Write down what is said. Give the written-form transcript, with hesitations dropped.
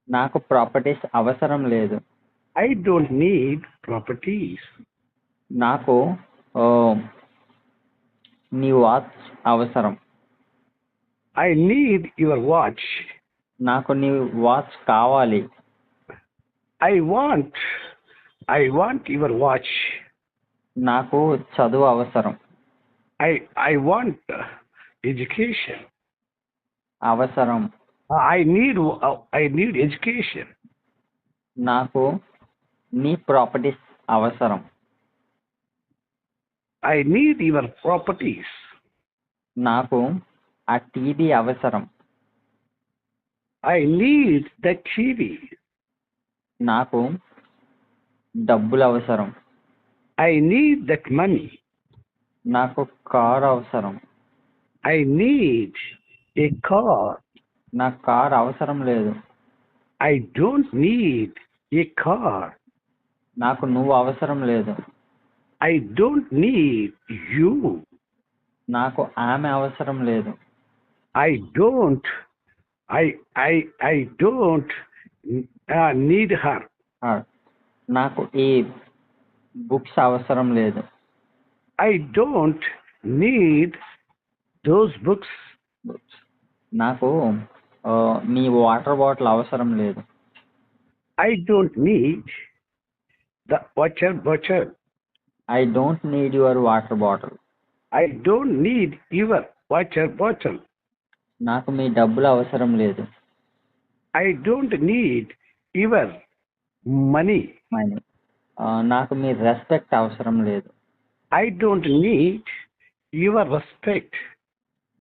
నాకు ప్రాపర్టీస్ అవసరం లేదు. I don't need properties. నాకు ఆ, నీ వాచ్ అవసరం. I need your watch. నాకు నీ వాచ్ కావాలి. I want your watch. నాకు చదువు అవసరం. I want education. అవసరం. I need education. నాకు నీ ప్రాపర్టీస్ అవసరం. I need your properties. నాకు ఆ టీవీ అవసరం. I need the TV. నాకు డబ్బులు అవసరం. I need that money. నాకు కారు అవసరం. I need a car. నాకు కారు అవసరం లేదు. I don't need a car. నాకు నువ్వు అవసరం లేదు. I don't need you. నాకు ఆమె అవసరం లేదు. I don't need her. నాకు ఈ బుక్స్ అవసరం లేదు. I don't need those books. నాకు నీ వాటర్ బాటిల్ అవసరం లేదు. I don't need the water bottle. I don't need your water bottle. I don't need your water bottle. నాకు మీ డబ్బులు అవసరం లేదు. I don't need your money. నాకు మీ రెస్పెక్ట్ అవసరం లేదు. I don't need your respect.